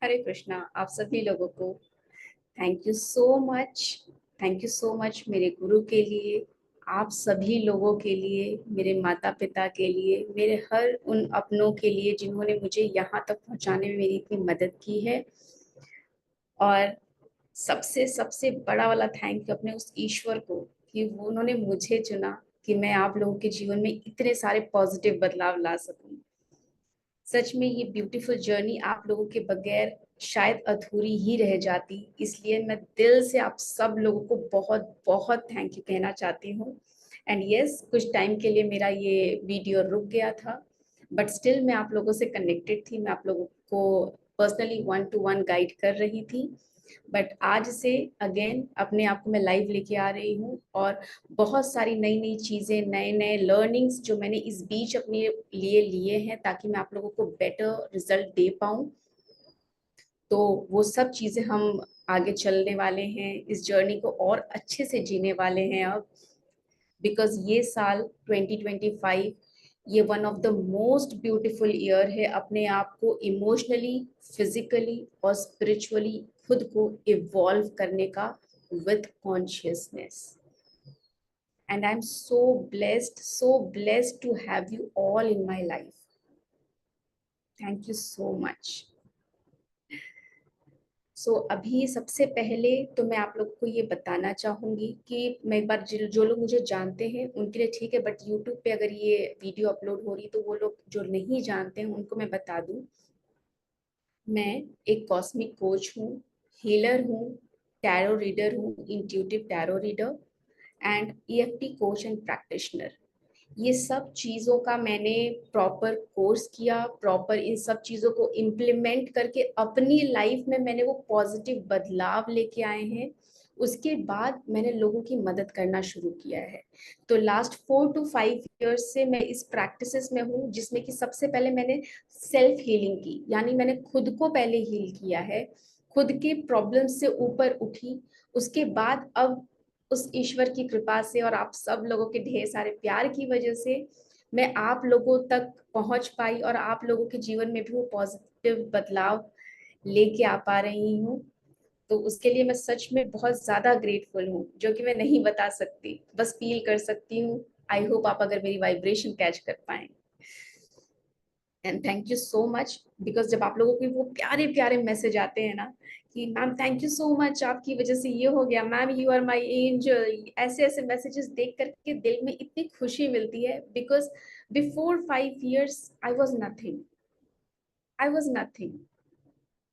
हरे कृष्णा। आप सभी लोगों को thank you so much. Thank you so much मेरे गुरु के लिए, आप सभी लोगों के लिए, मेरे माता पिता के लिए, मेरे हर उन अपनों के लिए जिन्होंने मुझे यहाँ तक पहुँचाने में मेरी इतनी मदद की है। और सबसे सबसे बड़ा वाला थैंक यू अपने उस ईश्वर को कि वो उन्होंने मुझे चुना कि मैं आप लोगों के जीवन में इतने सारे पॉजिटिव बदलाव ला सकूं। सच में ये ब्यूटीफुल जर्नी आप लोगों के बगैर शायद अधूरी ही रह जाती, इसलिए मैं दिल से आप सब लोगों को बहुत बहुत थैंक यू कहना चाहती हूँ। एंड यस, कुछ टाइम के लिए मेरा ये वीडियो रुक गया था, बट स्टिल मैं आप लोगों से कनेक्टेड थी, मैं आप लोगों को पर्सनली 1 to 1 गाइड कर रही थी। बट आज से अगेन अपने आप को मैं लाइव लेके आ रही हूँ, और बहुत सारी नई नई चीज़ें, नए नए लर्निंग्स जो मैंने इस बीच अपने लिए लिए हैं ताकि मैं आप लोगों को बेटर रिजल्ट दे पाऊँ। तो वो सब चीज़ें हम आगे चलने वाले हैं, इस जर्नी को और अच्छे से जीने वाले हैं अब। बिकॉज ये साल 2025 ये one of the most beautiful year है अपने आप को इमोशनली, फिजिकली और स्पिरिचुअली खुद को इवॉल्व करने का, with consciousness. And I am so blessed to have you all in my life. Thank you so much. अभी सबसे पहले तो मैं आप लोग को ये बताना चाहूँगी कि मैं एक बार जो लोग मुझे जानते हैं उनके लिए ठीक है, बट यूट्यूब पे अगर ये वीडियो अपलोड हो रही तो वो लोग जो नहीं जानते हैं उनको मैं बता दूँ। मैं एक कॉस्मिक कोच हूँ, हीलर हूँ, टैरो रीडर हूँ, intuitive tarot reader and EFT coach and practitioner. ये सब चीज़ों का मैंने प्रॉपर कोर्स किया, प्रॉपर इन सब चीज़ों को इम्प्लीमेंट करके अपनी लाइफ में मैंने वो पॉजिटिव बदलाव लेके आए हैं। उसके बाद मैंने लोगों की मदद करना शुरू किया है। तो लास्ट 4 to 5 years से मैं इस प्रैक्टिसेस में हूँ, जिसमें कि सबसे पहले मैंने सेल्फ हीलिंग की, यानी मैंने खुद को पहले हील किया है, खुद के प्रॉब्लम से ऊपर उठी। उसके बाद अब उस ईश्वर की कृपा से और आप सब लोगों के ढेर सारे प्यार की वजह से मैं आप लोगों तक पहुंच पाई और आप लोगों के जीवन में भी वो पॉजिटिव बदलाव लेके आ पा रही हूँ। तो उसके लिए मैं सच में बहुत ज्यादा ग्रेटफुल हूँ, जो कि मैं नहीं बता सकती, बस फील कर सकती हूँ। आई होप आप अगर मेरी वाइब्रेशन कैच कर पाए। And thank you so much, because जब आप लोगों के वो प्यारे प्यारे मैसेज आते हैं ना कि ma'am thank you so much, आपकी वजह से ये हो गया, ma'am you are my angel, ऐसे ऐसे मैसेजेस देख करके दिल में इतनी खुशी मिलती है। Because before 5 years I was nothing.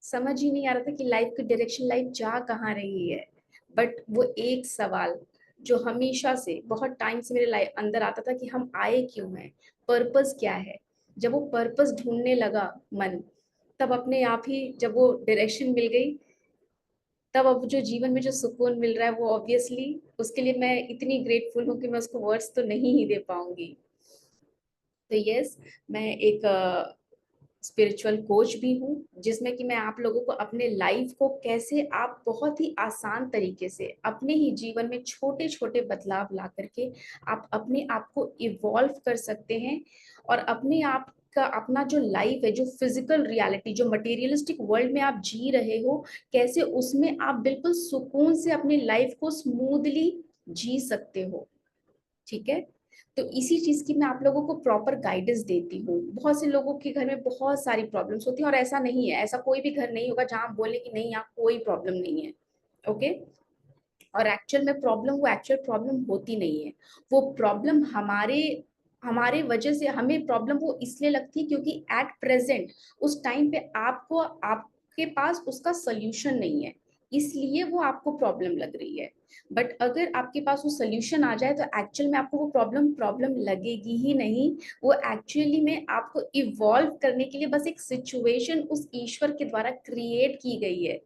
समझ ही नहीं आ रहा था कि लाइफ की डायरेक्शन, लाइफ जा कहाँ रही है। बट वो एक सवाल जो हमेशा से बहुत टाइम से मेरे लाइफ अंदर आता था कि हम आए क्यों हैं, पर्पस क्या है। जब वो पर्पस ढूंढने लगा मन, तब अपने आप ही जब वो डायरेक्शन मिल गई, तब अब जो जीवन में जो सुकून मिल रहा है वो ऑब्वियसली उसके लिए मैं इतनी ग्रेटफुल हूँ कि मैं उसको वर्ड्स तो नहीं ही दे पाऊंगी। तो यस, मैं एक स्पिरिचुअल कोच भी हूँ, जिसमें कि मैं आप लोगों को अपने लाइफ को कैसे आप बहुत ही आसान तरीके से अपने ही जीवन में छोटे छोटे बदलाव ला करके आप अपने आप को इवॉल्व कर सकते हैं, और अपने आप का अपना जो लाइफ है, जो फिजिकल रियलिटी, जो मटेरियलिस्टिक वर्ल्ड में आप जी रहे हो, कैसे उसमें आप बिल्कुल सुकून से अपनी लाइफ को स्मूथली जी सकते हो। ठीक है। तो इसी चीज की मैं आप लोगों को प्रॉपर गाइडेंस देती हूँ। बहुत से लोगों के घर में बहुत सारी प्रॉब्लम्स होती हैं, और ऐसा नहीं है, ऐसा कोई भी घर नहीं होगा जहां आप बोले कि नहीं यहाँ कोई प्रॉब्लम नहीं है। ओके। और एक्चुअल में प्रॉब्लम, वो एक्चुअल प्रॉब्लम होती नहीं है। वो प्रॉब्लम हमारे हमारे वजह से हमें प्रॉब्लम वो इसलिए लगती है क्योंकि एट प्रेजेंट उस टाइम पे आपको आपके पास उसका सोल्यूशन नहीं है, इसलिए वो आपको प्रॉब्लम लग रही है। बट अगर आपके पास वो सोल्यूशन आ जाए तो एक्चुअल में आपको वो प्रॉब्लम प्रॉब्लम लगेगी ही नहीं। वो एक्चुअली में आपको इवॉल्व करने के लिए बस एक सिचुएशन उस ईश्वर के द्वारा क्रिएट की गई है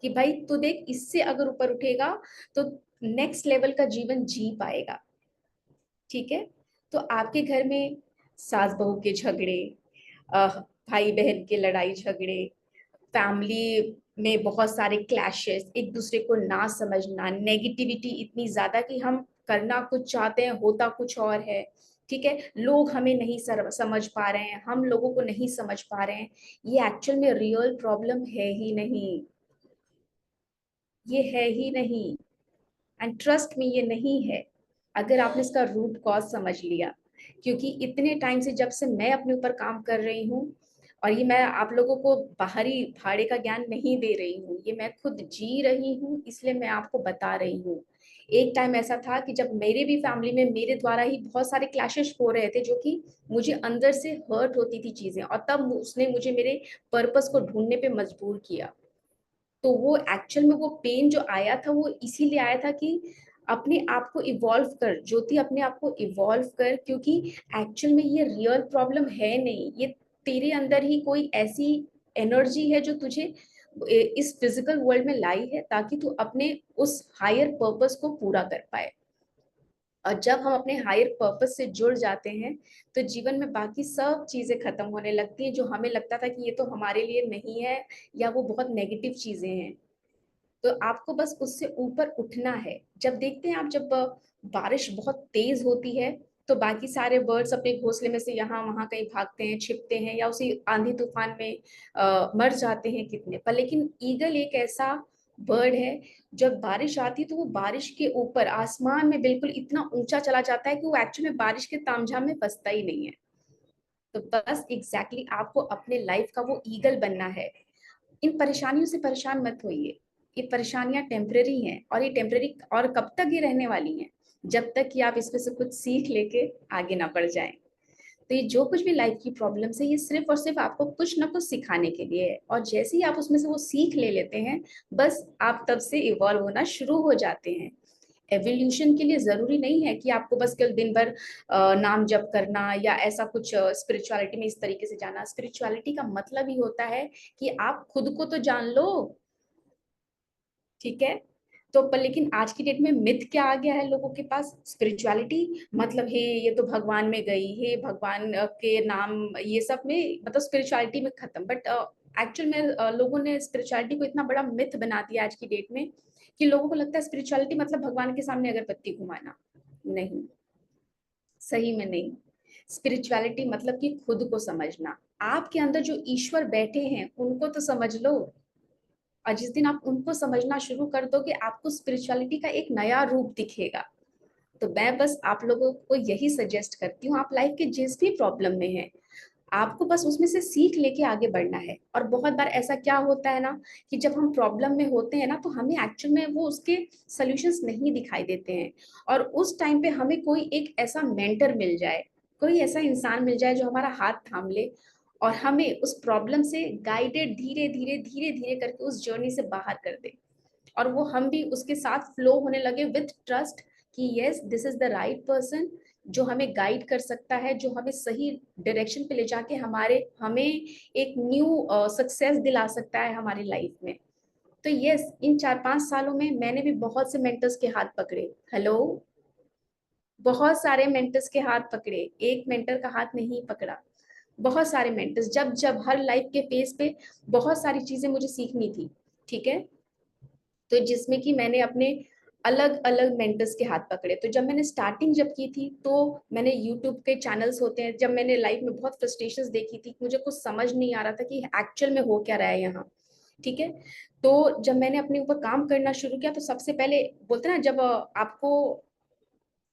कि भाई तू देख, इससे अगर ऊपर उठेगा तो नेक्स्ट लेवल का जीवन जी पाएगा। ठीक है। तो आपके घर में सास बहू के झगड़े, भाई बहन के लड़ाई झगड़े, फैमिली में बहुत सारे क्लैशेस, एक दूसरे को ना समझना, नेगेटिविटी इतनी ज्यादा कि हम करना कुछ चाहते हैं होता कुछ और है। ठीक है, लोग हमें नहीं समझ पा रहे हैं, हम लोगों को नहीं समझ पा रहे हैं, ये एक्चुअल में रियल प्रॉब्लम है ही नहीं, ये है ही नहीं। एंड ट्रस्ट में ये नहीं है, अगर आपने इसका रूट कॉज समझ लिया। क्योंकि इतने टाइम से, जब से मैं अपने ऊपर काम कर रही हूँ, और ये मैं आप लोगों को बाहरी भाड़े का ज्ञान नहीं दे रही हूँ, ये मैं खुद जी रही हूँ, इसलिए मैं आपको बता रही हूँ। एक टाइम ऐसा था कि जब मेरे भी फैमिली में मेरे द्वारा ही बहुत सारे क्लैशेस हो रहे थे, जो कि मुझे अंदर से हर्ट होती थी चीजें, और तब उसने मुझे मेरे पर्पस को ढूंढने पे मजबूर किया। तो वो एक्चुअल में वो पेन जो आया था, वो इसीलिए आया था कि अपने आप को इवॉल्व कर ज्योति, अपने आप को इवॉल्व कर, क्योंकि एक्चुअल में ये रियल प्रॉब्लम है नहीं, ये तेरे अंदर ही कोई ऐसी एनर्जी है जो तुझे इस फिजिकल वर्ल्ड में लाई है, ताकि तू अपने उस हायर पर्पस को पूरा कर पाए। और जब हम अपने हायर पर्पस से जुड़ जाते हैं, तो जीवन में बाकी सब चीजें खत्म होने लगती हैं, जो हमें लगता था कि ये तो हमारे लिए नहीं है, या वो बहुत नेगेटिव चीजें हैं। तो आपको बस उससे ऊपर उठना है। जब देखते हैं आप, जब बारिश बहुत तेज होती है, तो बाकी सारे बर्ड्स अपने घोंसले में से यहाँ वहां कहीं भागते हैं, छिपते हैं, या उसी आंधी तूफान में मर जाते हैं कितने पर। लेकिन ईगल एक ऐसा बर्ड है, जब बारिश आती है तो वो बारिश के ऊपर आसमान में बिल्कुल इतना ऊंचा चला जाता है कि वो एक्चुअली में बारिश के तामझाम में फंसता ही नहीं है। तो बस एग्जैक्टली आपको अपने लाइफ का वो ईगल बनना है। इन परेशानियों से परेशान मत होइए, ये परेशानियां टेम्परेरी हैं, और ये टेम्परेरी और कब तक ये रहने वाली हैं, जब तक कि आप इसमें से कुछ सीख लेके आगे ना बढ़ जाएं। तो ये जो कुछ भी लाइफ की प्रॉब्लम्स है, ये सिर्फ और सिर्फ आपको कुछ ना कुछ सिखाने के लिए है, और जैसे ही आप उसमें से वो सीख ले लेते हैं, बस आप तब से इवॉल्व होना शुरू हो जाते हैं। एवोल्यूशन के लिए जरूरी नहीं है कि आपको बस कल दिन भर नाम जप करना, या ऐसा कुछ स्पिरिचुअलिटी में इस तरीके से जाना। स्पिरिचुअलिटी का मतलब ही होता है कि आप खुद को तो जान लो, ठीक है। तो पर लेकिन आज की डेट में मिथ क्या आ गया है लोगों के पास, स्पिरिचुअलिटी मतलब हे ये तो भगवान में गई, हे भगवान के नाम, ये सब में मतलब स्पिरिचुअलिटी में खत्म। बट एक्चुअल में लोगों ने स्पिरिचुअलिटी को इतना बड़ा मिथ बना दिया आज की डेट में, कि लोगों को लगता है स्पिरिचुअलिटी मतलब भगवान के सामने अगरबत्ती घुमाना। नहीं, सही में नहीं। स्पिरिचुअलिटी मतलब कि खुद को समझना, आपके अंदर जो ईश्वर बैठे हैं उनको तो समझ लो। और जिस दिन आप उनको समझना शुरू कर दोगे, आपको स्पिरिचुअलिटी का एक नया रूप दिखेगा। तो मैं बस आप लोगों को यही सजेस्ट करती हूँ, आप लाइफ के जिस भी प्रॉब्लम में हैं, आपको बस उसमें से सीख लेके आगे बढ़ना है। और बहुत बार ऐसा क्या होता है ना, कि जब हम प्रॉब्लम में होते हैं ना, तो हमें एक्चुअल में वो उसके सॉल्यूशंस नहीं दिखाई देते हैं। और उस टाइम पे हमें कोई एक ऐसा मेंटर मिल जाए, कोई ऐसा इंसान मिल जाए जो हमारा हाथ थाम ले, और हमें उस प्रॉब्लम से गाइडेड धीरे धीरे धीरे धीरे करके उस जर्नी से बाहर कर दे, और वो हम भी उसके साथ फ्लो होने लगे विथ ट्रस्ट, कि yes this is the right person, जो हमें गाइड कर सकता है, जो हमें सही डायरेक्शन पे ले जाके हमें एक न्यू सक्सेस दिला सकता है हमारी लाइफ में। तो यस, इन 4-5 सालों में मैंने भी बहुत से मेंटर्स के हाथ पकड़े। हेलो, बहुत सारे मेंटर्स के हाथ पकड़े, एक मेंटर का हाथ नहीं पकड़ा। बहुत सारे मेंटर्स, जब जब हर लाइफ के फेस पे बहुत सारी चीजें मुझे सीखनी थी, ठीक है। तो जिसमें कि मैंने अपने अलग अलग मेंटर्स के हाथ पकड़े। तो जब मैंने स्टार्टिंग जब की थी, तो मैंने यूट्यूब के चैनल्स होते हैं, जब मैंने लाइफ में बहुत फ्रस्ट्रेशंस देखी थी, मुझे कुछ समझ नहीं आ रहा था कि एक्चुअल में हो क्या रहा है यहाँ, ठीक है। तो जब मैंने अपने ऊपर काम करना शुरू किया, तो सबसे पहले बोलते हैं ना, जब आपको,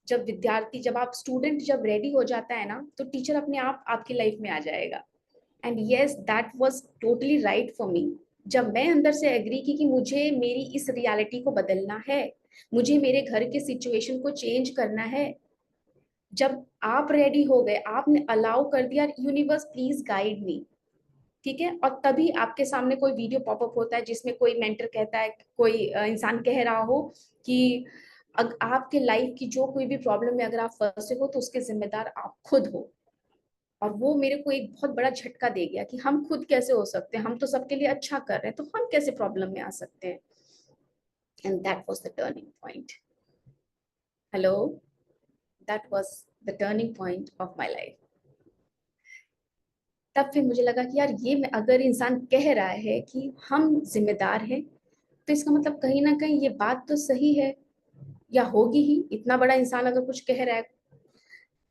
जब विद्यार्थी, जब आप स्टूडेंट जब रेडी हो जाता है ना, तो टीचर अपने आप आपकी लाइफ में आ जाएगा। And yes, that was totally right for me. जब मैं अंदर से एग्री की कि मुझे मेरी इस रियलिटी को बदलना है, मुझे मेरे घर के सिचुएशन को चेंज करना है, जब आप रेडी हो गए, आपने अलाउ कर दिया, यूनिवर्स प्लीज गाइड मी, ठीक है। और तभी आपके सामने कोई वीडियो पॉपअप होता है, जिसमें कोई मेंटर कहता है, कोई इंसान कह रहा हो कि आपके लाइफ की जो कोई भी प्रॉब्लम में अगर आप फंसे हो, तो उसके जिम्मेदार आप खुद हो। और वो मेरे को एक बहुत बड़ा झटका दे गया कि हम खुद कैसे हो सकते हैं, हम तो सबके लिए अच्छा कर रहे हैं, तो हम कैसे प्रॉब्लम में आ सकते हैं। And that was the turning point. Hello, that was the turning point of my life. तब फिर मुझे लगा कि यार, ये अगर इंसान कह रहा है कि हम जिम्मेदार हैं, तो इसका मतलब कहीं ना कहीं ये बात तो सही है, या होगी ही। इतना बड़ा इंसान अगर कुछ कह रहा है,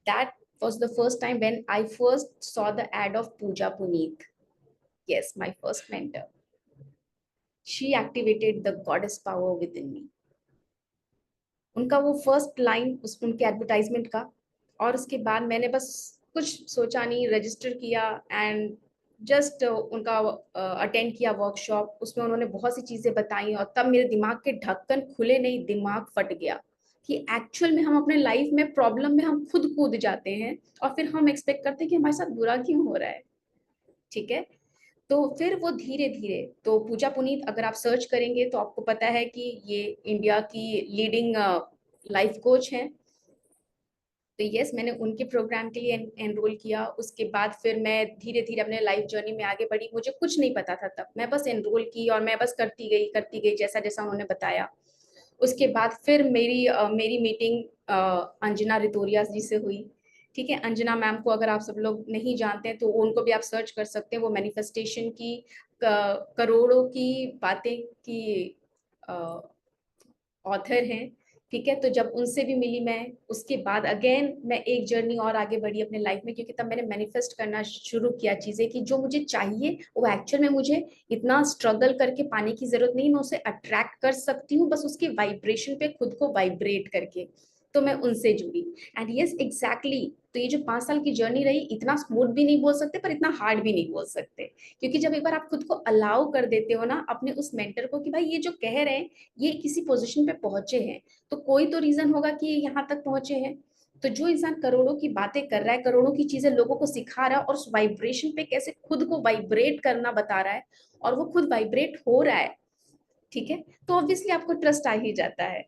that was the first time when I first saw the ad of Pooja Puneet. Yes, my first mentor. She activated the goddess power within me. उनका वो फर्स्ट लाइन उस उनके एडवर्टाइजमेंट का, और उसके बाद मैंने बस कुछ सोचा नहीं, रजिस्टर किया एंड जस्ट उनका अटेंड किया वर्कशॉप। उसमें उन्होंने बहुत सी चीजें बताई और तब मेरे दिमाग के ढक्कन खुले नहीं, दिमाग फट गया कि एक्चुअल में हम अपने लाइफ में प्रॉब्लम में हम खुद कूद जाते हैं और फिर हम एक्सपेक्ट करते हैं कि हमारे साथ बुरा क्यों हो रहा है। ठीक है, तो फिर वो धीरे धीरे, तो पूजा पुनीत अगर आप सर्च करेंगे तो आपको पता है कि ये इंडिया की लीडिंग लाइफ कोच हैं। तो यस, मैंने उनके प्रोग्राम के लिए एनरोल किया। उसके बाद फिर मैं धीरे धीरे अपने लाइफ जर्नी में आगे बढ़ी। मुझे कुछ नहीं पता था तब, मैं बस एनरोल की और मैं बस करती गई जैसा जैसा उन्होंने बताया। उसके बाद फिर मेरी मीटिंग अंजना रितोरिया जी से हुई। ठीक है, अंजना मैम को अगर आप सब लोग नहीं जानते हैं तो उनको भी आप सर्च कर सकते हैं। वो मैनिफेस्टेशन की करोड़ों की बातें की ऑथर हैं। ठीक है, तो जब उनसे भी मिली मैं, उसके बाद अगेन मैं एक जर्नी और आगे बढ़ी अपने लाइफ में, क्योंकि तब मैंने मैनिफेस्ट करना शुरू किया चीजें कि जो मुझे चाहिए वो एक्चुअल में मुझे इतना स्ट्रगल करके पाने की जरूरत नहीं, मैं उसे अट्रैक्ट कर सकती हूँ बस उसके वाइब्रेशन पे खुद को वाइब्रेट करके। तो मैं उनसे जुड़ी एंड यस एग्जैक्टली। तो ये जो 5 साल की जर्नी रही, इतना स्मूथ भी नहीं बोल सकते पर इतना हार्ड भी नहीं बोल सकते, क्योंकि जब एक बार आप खुद को अलाउ कर देते हो ना अपने उस मेंटर को कि भाई ये जो कह रहे हैं ये किसी पोजीशन पे पहुंचे हैं, तो कोई तो रीजन होगा कि ये यहाँ तक पहुंचे हैं। तो जो इंसान करोड़ों की बातें कर रहा है, करोड़ों की चीजें लोगों को सिखा रहा है और उस वाइब्रेशन पे कैसे खुद को वाइब्रेट करना बता रहा है और वो खुद वाइब्रेट हो रहा है, ठीक है, तो ऑब्वियसली आपको ट्रस्ट आ ही जाता है।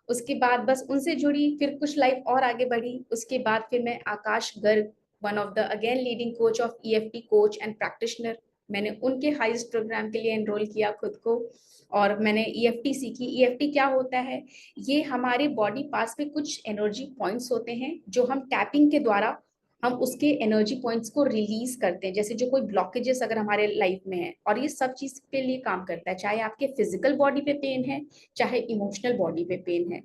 उसके बाद बस उनसे जुड़ी, फिर कुछ लाइफ और आगे बढ़ी। उसके बाद फिर मैं Akash Garg, one of the again leading coach of EFT coach and practitioner, मैंने उनके हाईएस्ट प्रोग्राम के लिए एनरोल किया खुद को और मैंने ईएफटी सीखी। ईएफटी क्या होता है? ये हमारे बॉडी पार्ट्स में कुछ एनर्जी पॉइंट्स होते हैं जो हम टैपिंग के द्वारा हम उसके एनर्जी पॉइंट्स को रिलीज करते हैं। जैसे जो कोई ब्लॉकेजेस अगर हमारे लाइफ में है, और ये सब चीज के लिए काम करता है, चाहे आपके फिजिकल बॉडी पे पेन है चाहे इमोशनल बॉडी पे पेन है।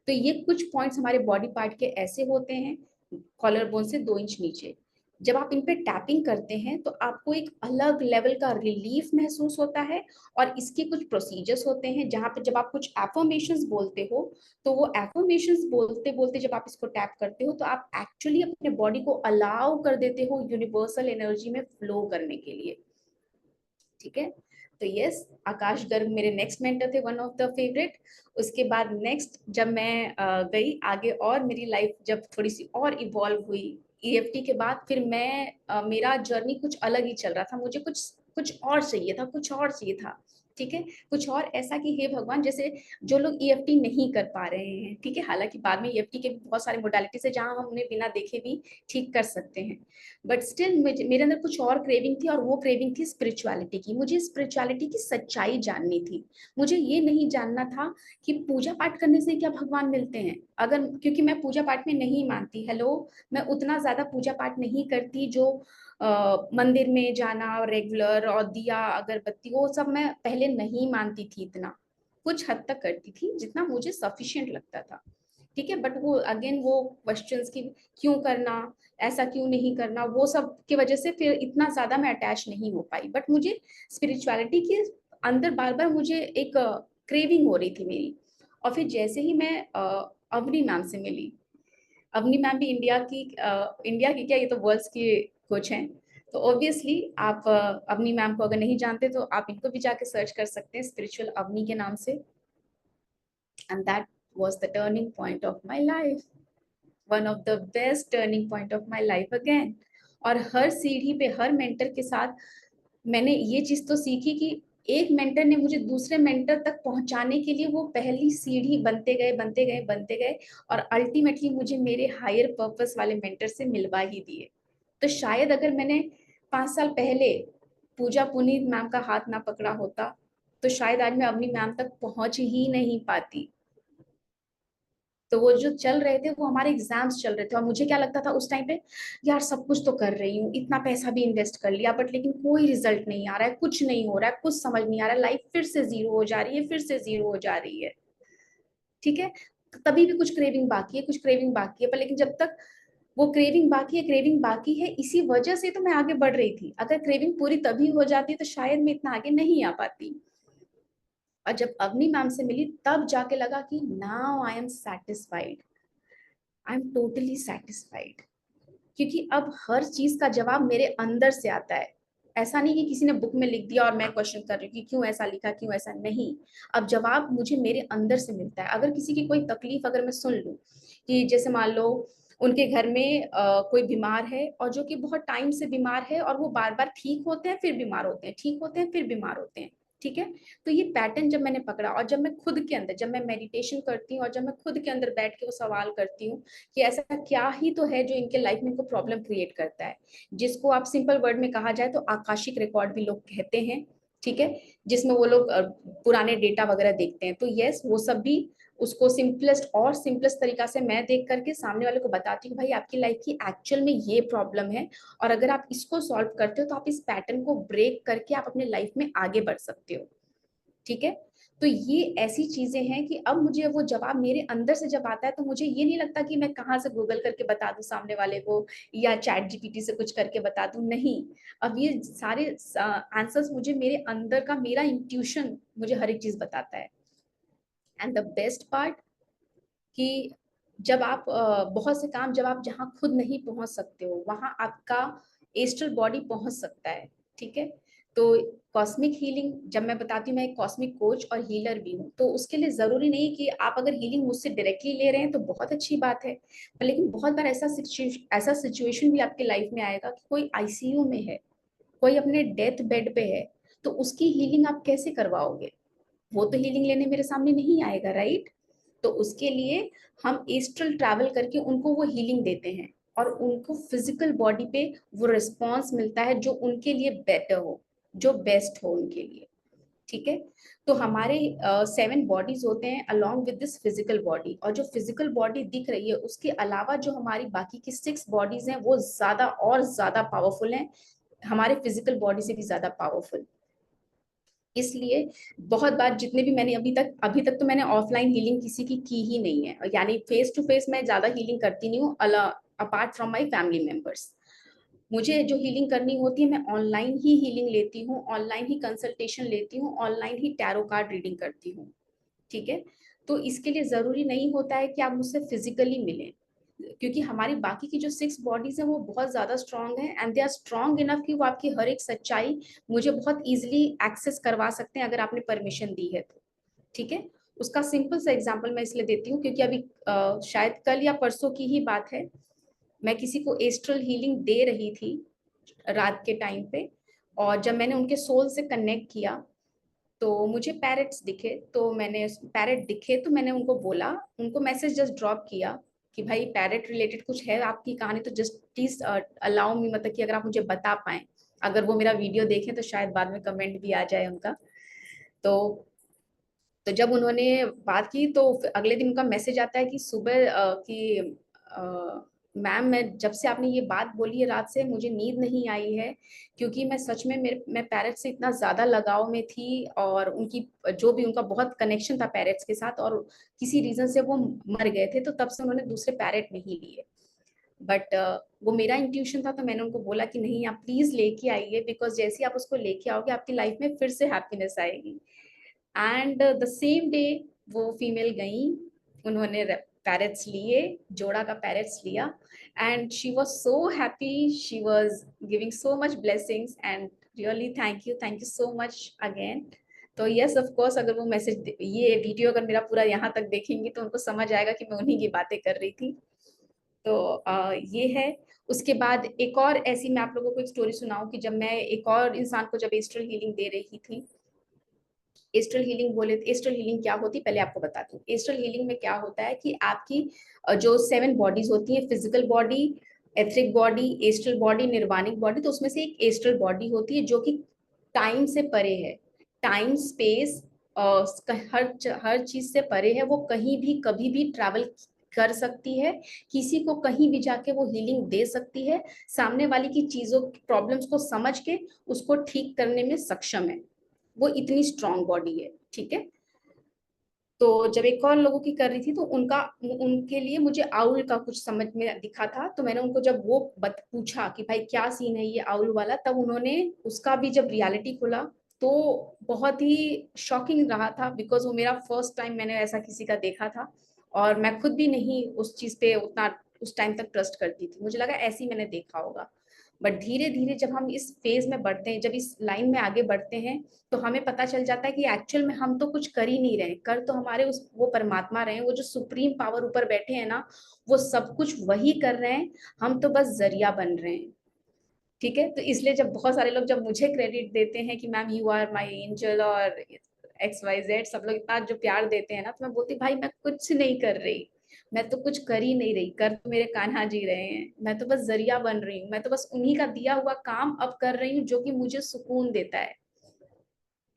तो ये कुछ पॉइंट्स हमारे बॉडी पार्ट के ऐसे होते हैं, कॉलर बोन से 2 इंच नीचे। जब आप इन पे टैपिंग करते हैं तो आपको एक अलग लेवल का रिलीफ महसूस होता है। और इसके कुछ प्रोसीजर्स होते हैं जहाँ पे जब आप कुछ एफर्मेशंस बोलते हो, तो वो एफर्मेशंस बोलते बोलते जब आप इसको टैप करते हो तो आप एक्चुअली अपने बॉडी को अलाउ कर देते हो यूनिवर्सल एनर्जी में फ्लो करने के लिए। ठीक है, तो यस, आकाश गर्ग मेरे नेक्स्ट मेंटर थे, वन ऑफ द फेवरेट। उसके बाद नेक्स्ट जब मैं गई आगे और मेरी लाइफ जब थोड़ी सी और इवॉल्व हुई ईएफटी के बाद, फिर मैं मेरा जर्नी कुछ अलग ही चल रहा था। मुझे कुछ कुछ और चाहिए था, कुछ और चाहिए था। ठीक है, कुछ और ऐसा कि हे भगवान, जैसे जो लोग ईएफटी नहीं कर पा रहे हैं, ठीक है, हालांकि बाद में ईएफटी के भी बहुत सारे मोडालिटीज है जहां हम उन्हें बिना देखे भी ठीक कर सकते हैं, बट स्टिल मेरे अंदर कुछ और क्रेविंग थी, और वो क्रेविंग थी स्पिरिचुअलिटी की। मुझे स्पिरिचुअलिटी की सच्चाई जाननी थी। मुझे ये नहीं जानना था कि पूजा पाठ करने से क्या भगवान मिलते हैं, अगर, क्योंकि मैं पूजा पाठ में नहीं मानती, हेलो, मैं उतना ज्यादा पूजा पाठ नहीं करती जो मंदिर में जाना रेगुलर और दिया अगरबत्ती वो सब मैं पहले नहीं मानती थी इतना। कुछ हद तक करती थी जितना मुझे सफिशिएंट लगता था। ठीक है, बट वो अगेन वो क्वेश्चंस की क्यों करना, ऐसा क्यों नहीं करना, वो सब की वजह से फिर इतना ज्यादा मैं अटैच नहीं हो पाई। बट मुझे स्पिरिचुअलिटी के अंदर बार बार मुझे एक क्रेविंग हो रही थी मेरी। और फिर जैसे ही मैं अवनी मैम से मिली, अवनी मैम भी इंडिया की क्या, ये तो वर्ल्ड की कोच हैं। तो ऑब्वियसली आप अवनी मैम को अगर नहीं जानते तो आप इनको भी जाके सर्च कर सकते हैं स्पिरिचुअल अवनी के नाम से। And that was the turning point of my life, one of the best turning point of my life again. और हर सीढ़ी पे हर मेंटर के साथ मैंने ये चीज तो सीखी कि एक मेंटर ने मुझे दूसरे मेंटर तक पहुंचाने के लिए वो पहली सीढ़ी बनते गए बनते गए बनते गए, और अल्टीमेटली मुझे मेरे हायर पर्पस वाले मेंटर से मिलवा ही दिए। तो शायद अगर मैंने 5 साल पहले पूजा पुनीत मैम का हाथ ना पकड़ा होता तो शायद आज मैं अपनी मैम तक पहुंच ही नहीं पाती। तो वो जो चल रहे थे वो हमारे एग्जाम्स चल रहे थे, और मुझे क्या लगता था उस टाइम पे, यार सब कुछ तो कर रही हूँ, इतना पैसा भी इन्वेस्ट कर लिया, बट लेकिन कोई रिजल्ट नहीं आ रहा है, कुछ नहीं हो रहा है, कुछ समझ नहीं आ रहा है, लाइफ फिर से जीरो हो जा रही है, फिर से जीरो हो जा रही है। ठीक है, तभी भी कुछ क्रेविंग बाकी है, कुछ क्रेविंग बाकी है, पर लेकिन जब तक वो क्रेविंग बाकी है, क्रेविंग बाकी है, इसी वजह से तो मैं आगे बढ़ रही थी। अगर क्रेविंग पूरी तभी हो जाती तो शायद मैं इतना आगे नहीं आ पाती। और जब अवनी मैम से मिली तब जाके लगा कि now I am satisfied, I am totally satisfied. क्योंकि अब हर चीज का जवाब मेरे अंदर से आता है। ऐसा नहीं कि किसी ने बुक में लिख दिया और मैं क्वेश्चन कर रही हूँ कि क्यों ऐसा लिखा, क्यों ऐसा नहीं। अब जवाब मुझे मेरे अंदर से मिलता है। अगर किसी की कोई तकलीफ अगर मैं सुन लूँ, कि जैसे मान लो उनके घर में कोई बीमार है और जो कि बहुत टाइम से बीमार है और वो बार बार ठीक होते हैं फिर बीमार होते हैं, ठीक होते हैं फिर बीमार होते हैं, ठीक है। तो ये पैटर्न जब मैंने पकड़ा और जब मैं खुद के अंदर, जब मैं मेडिटेशन करती हूँ और जब मैं खुद के अंदर बैठ के वो सवाल करती हूँ कि ऐसा क्या ही तो है जो इनके लाइफ में इनको प्रॉब्लम क्रिएट करता है, जिसको आप सिंपल वर्ड में कहा जाए तो आकाशिक रिकॉर्ड भी लोग कहते हैं, ठीक है। जिसमें वो लोग पुराने डेटा वगैरह देखते हैं। तो यस, वो सब भी उसको सिंपलेस्ट और सिंपलेस्ट तरीका से मैं देख करके सामने वाले को बताती हूँ, भाई आपकी लाइफ की एक्चुअल में ये प्रॉब्लम है, और अगर आप इसको सॉल्व करते हो तो आप इस पैटर्न को ब्रेक करके आप अपने लाइफ में आगे बढ़ सकते हो, ठीक है। तो ये ऐसी चीजें हैं कि अब मुझे वो जवाब मेरे अंदर से जब आता है तो मुझे ये नहीं लगता कि मैं कहाँ से गूगल करके बता दूं सामने वाले को या चैट जीपीटी से कुछ करके बता दूं, नहीं। अब ये सारे आंसर्स मुझे मेरे अंदर का, मेरा इंट्यूशन मुझे हर एक चीज बताता है। एंड द बेस्ट पार्ट कि जब आप बहुत से काम, जब आप जहाँ खुद नहीं पहुंच सकते हो वहां आपका एस्ट्रल बॉडी पहुंच सकता है, ठीक है। तो कॉस्मिक हीलिंग जब मैं बताती हूँ, मैं एक कॉस्मिक कोच और हीलर भी हूँ, तो उसके लिए जरूरी नहीं कि आप अगर हीलिंग मुझसे डायरेक्टली ले रहे हैं तो बहुत अच्छी बात है, पर लेकिन बहुत बार ऐसा सिचुएशन भी आपके लाइफ में आएगा कि कोई आईसीयू में है, कोई अपने डेथ बेड पे है, तो उसकी हीलिंग आप कैसे करवाओगे? वो तो हीलिंग लेने मेरे सामने नहीं आएगा, राइट। तो उसके लिए हम एस्ट्रल ट्रैवल करके उनको वो हीलिंग देते हैं और उनको फिजिकल बॉडी पे वो रिस्पॉन्स मिलता है जो उनके लिए बेटर हो, जो बेस्ट हो उनके लिए, ठीक है। तो हमारे 7 बॉडीज होते हैं along with this physical body, और जो फिजिकल बॉडी दिख रही है उसके अलावा जो हमारी बाकी की 6 बॉडीज हैं वो ज्यादा और ज्यादा पावरफुल हैं, हमारे फिजिकल बॉडी से भी ज्यादा पावरफुल। इसलिए बहुत बार जितने भी मैंने अभी तक तो मैंने ऑफलाइन हीलिंग किसी की ही नहीं है, यानी फेस टू फेस मैं ज्यादा हीलिंग करती नहीं हूँ apart from my family members. मुझे जो हीलिंग करनी होती है मैं ऑनलाइन ही हीलिंग लेती हूँ, ऑनलाइन ही कंसल्टेशन लेती हूँ, ऑनलाइन ही टैरो कार्ड रीडिंग करती हूँ, ठीक है। तो इसके लिए जरूरी नहीं होता है कि आप मुझसे फिजिकली मिलें, क्योंकि हमारी बाकी की जो 6 बॉडीज हैं वो बहुत ज्यादा स्ट्रांग है and they are strong enough कि वो आपकी हर एक सच्चाई मुझे बहुत इजीली एक्सेस करवा सकते हैं अगर आपने परमिशन दी है तो, ठीक है। उसका सिंपल सा एग्जांपल मैं इसलिए देती हूँ क्योंकि अभी शायद कल या परसों की ही बात है, मैं किसी को एस्ट्रल हीलिंग दे रही थी रात के टाइम पे, और जब मैंने उनके सोल से कनेक्ट किया तो मुझे पैरेट्स दिखे, तो मैंने पैरेट दिखे तो मैंने उनको बोला, उनको मैसेज जस्ट ड्रॉप किया कि भाई पैरेट रिलेटेड कुछ है आपकी कहानी तो जस्ट प्लीज अलाउ मी, मतलब कि अगर आप मुझे बता पाएं, अगर वो मेरा वीडियो देखें तो शायद बाद में कमेंट भी आ जाए उनका। तो जब उन्होंने बात की तो अगले दिन उनका मैसेज आता है कि सुबह कि मैम मैं जब से आपने ये बात बोली है रात से मुझे नींद नहीं आई है, क्योंकि मैं सच में मैं पैरेट से इतना ज्यादा लगाव में थी और उनकी जो भी उनका बहुत कनेक्शन था पैरेट्स के साथ, और किसी रीजन से वो मर गए थे तो तब से उन्होंने दूसरे पैरेट नहीं लिए। बट वो मेरा इंट्यूशन था तो मैंने उनको बोला कि नहीं आप प्लीज लेके आइए, बिकॉज जैसे ही आप उसको लेके आओगे आपकी लाइफ में फिर से हैप्पीनेस आएगी। एंड द सेम डे वो फीमेल गई, उन्होंने पैरेट्स लिए, जोड़ा का पैरेट्स लिया, and she was so happy, she was giving so much blessings and really thank you so much again. तो यस ऑफ कोर्स अगर वो मैसेज, ये वीडियो अगर मेरा पूरा यहाँ तक देखेंगी तो उनको समझ आएगा कि मैं उन्हीं की बातें कर रही थी। तो ये है। उसके बाद एक और ऐसी मैं आप लोगों को एक स्टोरी सुनाऊं कि जब मैं एक और इंसान को जब एस्ट्रल हीलिंग दे रही थी। एस्ट्रल हीलिंग बोले तो एस्ट्रल हीलिंग क्या होती है पहले आपको बता दूं। एस्ट्रल हीलिंग में क्या होता है कि आपकी जो 7 बॉडीज होती है, physical body, etheric body, astral body, nirvanic body, तो उसमें से एक एस्ट्रल बॉडी होती है जो कि टाइम से परे है, टाइम स्पेस हर चीज से परे है, वो कहीं भी कभी भी ट्रैवल कर सकती है, किसी को कहीं भी जाके वो हीलिंग दे सकती है, सामने वाली की चीजों प्रॉब्लम्स को समझ के उसको ठीक करने में सक्षम है, वो इतनी स्ट्रांग बॉडी है, ठीक है। तो जब एक और लोगों की कर रही थी तो उनके लिए मुझे आउल का कुछ समझ में दिखा था, तो मैंने उनको जब वो पूछा कि भाई क्या सीन है ये आउल वाला, तब उन्होंने उसका भी जब रियलिटी खोला तो बहुत ही शॉकिंग रहा था, बिकॉज वो मेरा फर्स्ट टाइम मैंने ऐसा किसी का देखा था, और मैं खुद भी नहीं उस चीज पे उतना उस टाइम तक ट्रस्ट करती थी, मुझे लगा ऐसे ही मैंने देखा होगा। बट धीरे धीरे जब हम इस फेज में बढ़ते हैं, जब इस लाइन में आगे बढ़ते हैं, तो हमें पता चल जाता है कि एक्चुअल में हम तो कुछ कर ही नहीं रहे, कर तो हमारे उस वो परमात्मा रहे हैं, वो जो सुप्रीम पावर ऊपर बैठे हैं ना, वो सब कुछ वही कर रहे हैं, हम तो बस जरिया बन रहे हैं। ठीक है, तो इसलिए जब बहुत सारे लोग जब मुझे क्रेडिट देते हैं कि ma'am you are my angel और XYZ, सब लोग इतना जो प्यार देते हैं ना, तो मैं बोलती भाई मैं कुछ नहीं कर रही, मैं तो कुछ कर ही नहीं रही, कर तो मेरे कान्हा जी रहे हैं, मैं तो बस जरिया बन रही हूँ, मैं तो बस उन्हीं का दिया हुआ काम अब कर रही हूँ जो कि मुझे सुकून देता है।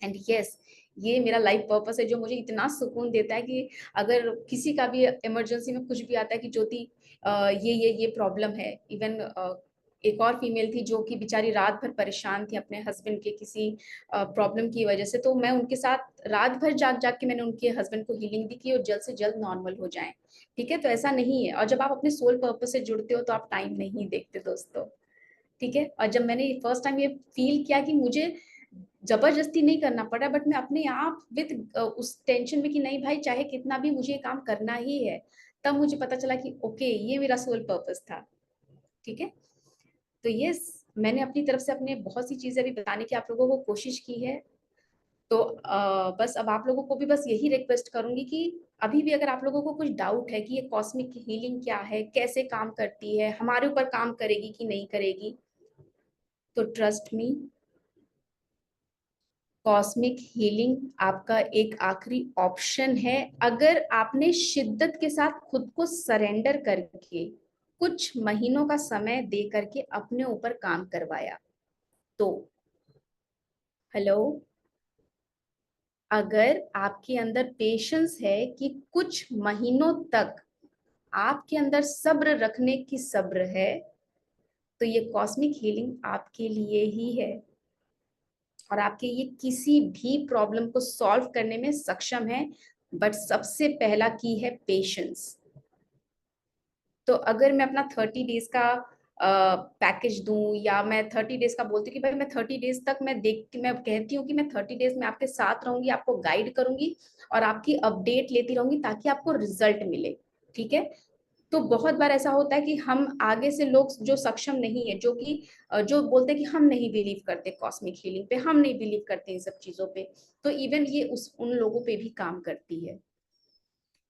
एंड यस, ये मेरा लाइफ पर्पस है जो मुझे इतना सुकून देता है कि अगर किसी का भी इमरजेंसी में कुछ भी आता है कि ज्योति ये प्रॉब्लम है, इवन एक और फीमेल थी जो कि बेचारी रात भर परेशान थी अपने हस्बैंड के किसी प्रॉब्लम की वजह से, तो मैं उनके साथ रात भर जाग जाग के मैंने उनके हस्बैंड को हीलिंग दी कि वो जल्द से जल्द नॉर्मल हो जाएं। ठीक है, तो ऐसा नहीं है, और जब आप अपने सोल पर्पस से जुड़ते हो तो आप टाइम नहीं देखते दोस्तों। ठीक है, और जब मैंने फर्स्ट टाइम ये फील किया कि मुझे जबरदस्ती नहीं करना पड़ा, बट मैं अपने आप विद उस टेंशन में कि नहीं भाई चाहे कितना भी मुझे काम करना ही है, तब मुझे पता चला कि ओके ये मेरा सोल पर्पस था। ठीक है, तो ये मैंने अपनी तरफ से अपने बहुत सी चीजें अभी बताने की आप लोगों को कोशिश की है। तो बस अब आप लोगों को भी बस यही रिक्वेस्ट करूंगी कि अभी भी अगर आप लोगों को कुछ डाउट है कि ये कॉस्मिक हीलिंग क्या है, कैसे काम करती है, हमारे ऊपर काम करेगी कि नहीं करेगी, तो ट्रस्ट मी, कॉस्मिक हीलिंग आपका एक आखिरी ऑप्शन है, अगर आपने शिद्दत के साथ खुद को सरेंडर करके कुछ महीनों का समय दे करके अपने ऊपर काम करवाया तो। हेलो, अगर आपके अंदर पेशेंस है कि कुछ महीनों तक आपके अंदर सब्र रखने की सब्र है, तो ये कॉस्मिक हीलिंग आपके लिए ही है, और आपके ये किसी भी प्रॉब्लम को सॉल्व करने में सक्षम है। बट सबसे पहला की है पेशेंस। तो अगर मैं अपना 30 डेज का पैकेज दूं, या मैं 30 डेज का बोलती हूँ कि भाई मैं 30 डेज तक मैं कहती हूँ कि मैं 30 डेज में आपके साथ रहूंगी, आपको गाइड करूंगी और आपकी अपडेट लेती रहूंगी ताकि आपको रिजल्ट मिले। ठीक है, तो बहुत बार ऐसा होता है कि हम आगे से लोग जो सक्षम नहीं है, जो कि जो बोलते हैं कि हम नहीं बिलीव करते कॉस्मिक हीलिंग पे, हम नहीं बिलीव करते इन सब चीजों पे, तो इवन ये उस उन लोगों पे भी काम करती है।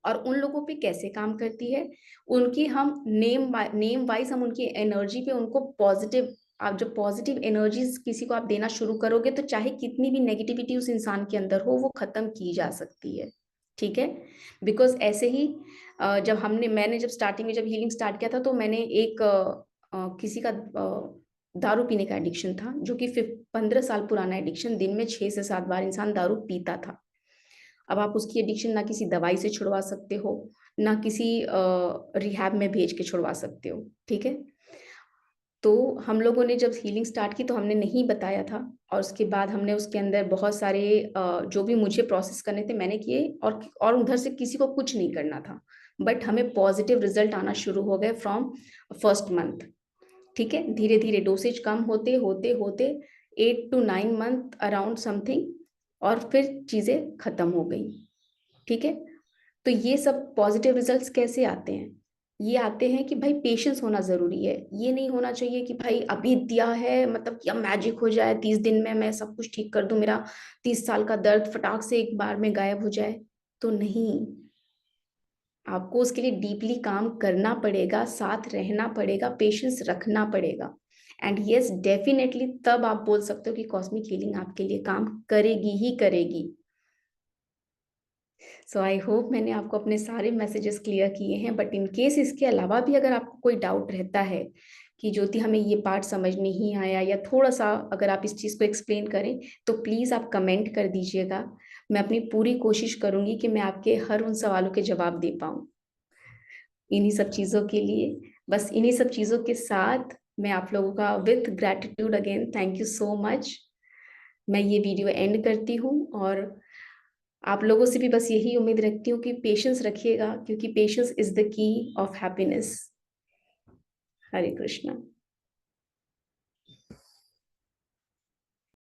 और उन लोगों पे कैसे काम करती है, उनकी हम नेम वाइज हम उनकी एनर्जी पे उनको पॉजिटिव, आप जब पॉजिटिव एनर्जीज किसी को आप देना शुरू करोगे तो चाहे कितनी भी नेगेटिविटी उस इंसान के अंदर हो वो खत्म की जा सकती है। ठीक है, बिकॉज ऐसे ही जब मैंने जब स्टार्टिंग में जब हीलिंग स्टार्ट किया था, तो मैंने एक किसी का दारू पीने का एडिक्शन था, जो कि 15 साल पुराना एडिक्शन, दिन में 6 से 7 बार इंसान दारू पीता था। अब आप उसकी एडिक्शन ना किसी दवाई से छुड़वा सकते हो, ना किसी रिहैब में भेज के छुड़वा सकते हो। ठीक है, तो हम लोगों ने जब हीलिंग स्टार्ट की तो हमने नहीं बताया था, और उसके बाद हमने उसके अंदर बहुत सारे जो भी मुझे प्रोसेस करने थे मैंने किए, और उधर से किसी को कुछ नहीं करना था, बट हमें पॉजिटिव रिजल्ट आना शुरू हो गए फ्रॉम फर्स्ट मंथ। ठीक है, धीरे धीरे डोसेज कम होते होते होते 8 to 9 मंथ अराउंड समथिंग, और फिर चीजें खत्म हो गई। ठीक है, तो ये सब पॉजिटिव रिजल्ट्स कैसे आते हैं, ये आते हैं कि भाई पेशेंस होना जरूरी है। ये नहीं होना चाहिए कि भाई अभी दिया है मतलब क्या मैजिक हो जाए, 30 दिन में मैं सब कुछ ठीक कर दूं, मेरा 30 साल का दर्द फटाक से एक बार में गायब हो जाए, तो नहीं। आपको उसके लिए डीपली काम करना पड़ेगा, साथ रहना पड़ेगा, पेशेंस रखना पड़ेगा। एंड यस डेफिनेटली तब आप बोल सकते हो कि कॉस्मिक हीलिंग आपके लिए काम करेगी ही करेगी। सो आई होप मैंने आपको अपने सारे मैसेजेस क्लियर किए हैं, बट इन केस इसके अलावा भी अगर आपको कोई डाउट रहता है कि ज्योति हमें ये पार्ट समझ नहीं आया, या थोड़ा सा अगर आप इस चीज़ को एक्सप्लेन करें, तो प्लीज़ आप कमेंट कर दीजिएगा। मैं अपनी पूरी कोशिश करूंगी कि मैं आपके हर उन सवालों के जवाब दे पाऊँ। इन्हीं सब चीज़ों के लिए, बस इन्हीं सब चीज़ों के साथ मैं आप लोगों का with gratitude again thank you so much, मैं ये वीडियो एंड करती हूँ। और आप लोगों से भी बस यही उम्मीद रखती हूँ कि पेशेंस रखिएगा, क्योंकि patience is the key of happiness. Hare Krishna.